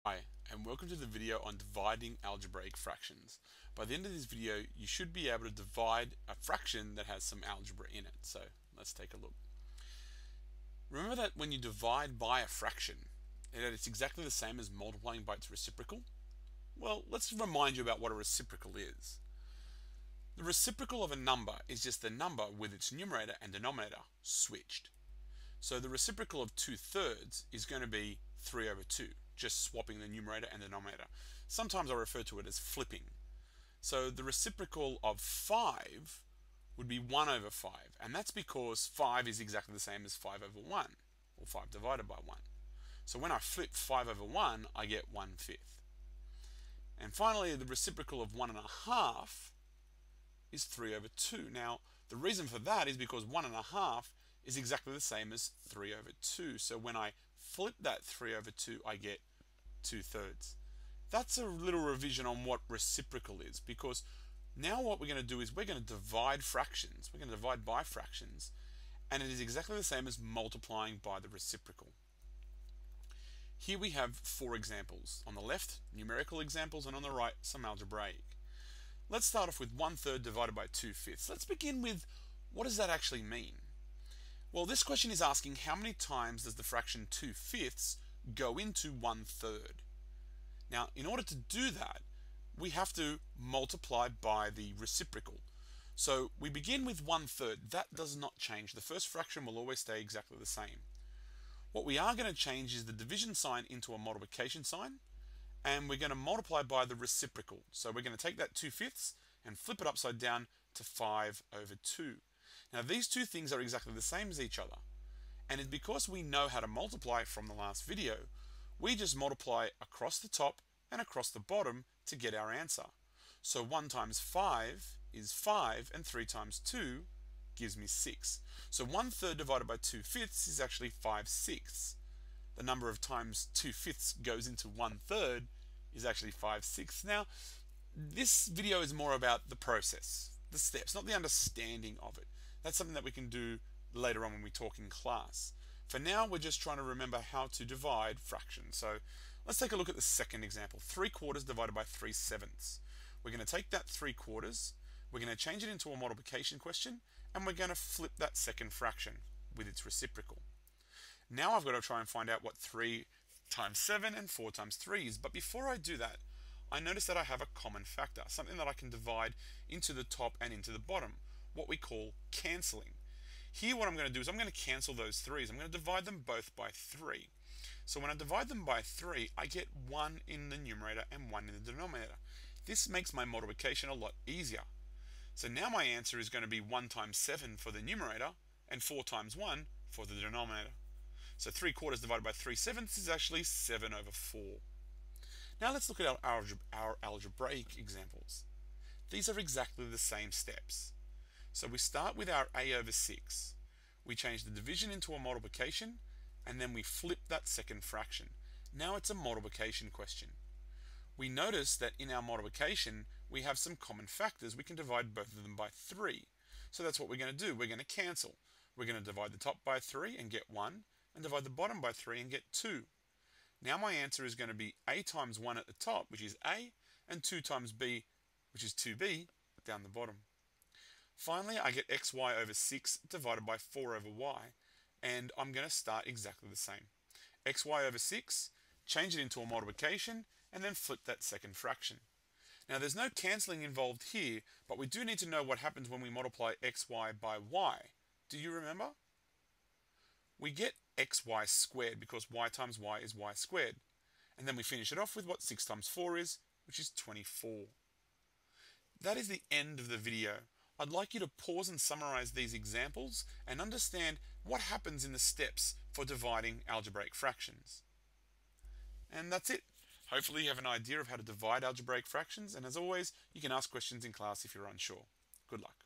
Hi, and welcome to the video on dividing algebraic fractions. By the end of this video, you should be able to divide a fraction that has some algebra in it. So let's take a look. Remember that when you divide by a fraction, that it's exactly the same as multiplying by its reciprocal? Well, let's remind you about what a reciprocal is. The reciprocal of a number is just the number with its numerator and denominator switched. So the reciprocal of 2/3 is going to be 3/2, just swapping the numerator and denominator. Sometimes I refer to it as flipping. So the reciprocal of 5 would be 1/5, and that's because 5 is exactly the same as 5/1, or 5 divided by 1. So when I flip 5/1, I get 1/5. And finally, the reciprocal of 1.5 is 3/2. Now, the reason for that is because 1.5 is exactly the same as 3/2. So when I flip that 3/2, I get 2/3. That's a little revision on what reciprocal is, because now what we're going to do is we're going to divide fractions. We're going to divide by fractions, and it is exactly the same as multiplying by the reciprocal. Here we have 4 examples. On the left, numerical examples, and on the right, some algebraic. Let's start off with 1/3 divided by 2/5. Let's begin with, what does that actually mean? Well, this question is asking how many times does the fraction 2/5 go into 1/3? Now, in order to do that, we have to multiply by the reciprocal. So we begin with 1/3. That does not change. The first fraction will always stay exactly the same. What we are going to change is the division sign into a multiplication sign, and we're going to multiply by the reciprocal. So we're going to take that 2/5 and flip it upside down to 5/2. Now these two things are exactly the same as each other, and it's because we know how to multiply from the last video. We just multiply across the top and across the bottom to get our answer. So 1 times 5 is 5, and 3 times 2 gives me 6. So 1/3 divided by 2/5 is actually 5/6. The number of times 2/5 goes into 1/3 is actually 5/6. Now, this video is more about the process, the steps, not the understanding of it. That's something that we can do later on when we talk in class. For now, we're just trying to remember how to divide fractions. So let's take a look at the second example. 3/4 divided by 3/7. We're going to take that 3/4, we're going to change it into a multiplication question, and we're going to flip that second fraction with its reciprocal. Now I've got to try and find out what 3 times 7 and 4 times 3 is. But before I do that, I notice that I have a common factor, something that I can divide into the top and into the bottom, what we call cancelling. Here what I'm going to do is I'm going to cancel those 3's. I'm going to divide them both by 3. So when I divide them by 3, I get 1 in the numerator and 1 in the denominator. This makes my multiplication a lot easier. So now my answer is going to be 1 times 7 for the numerator and 4 times 1 for the denominator. So 3/4 divided by 3/7 is actually 7/4. Now let's look at our algebraic examples. These are exactly the same steps. So we start with our a/6. We change the division into a multiplication, and then we flip that second fraction. Now it's a multiplication question. We notice that in our multiplication, we have some common factors. We can divide both of them by 3. So that's what we're going to do. We're going to cancel. We're going to divide the top by 3 and get 1, and divide the bottom by 3 and get 2. Now my answer is going to be a times 1 at the top, which is a, and 2 times b, which is 2b, down the bottom. Finally, I get xy/6 divided by 4/y, and I'm going to start exactly the same. xy/6, change it into a multiplication, and then flip that second fraction. Now there's no cancelling involved here, but we do need to know what happens when we multiply xy by y. Do you remember? We get xy squared because y times y is y squared. And then we finish it off with what 6 times 4 is, which is 24. That is the end of the video. I'd like you to pause and summarize these examples and understand what happens in the steps for dividing algebraic fractions. And that's it. Hopefully you have an idea of how to divide algebraic fractions, and as always, you can ask questions in class if you're unsure. Good luck.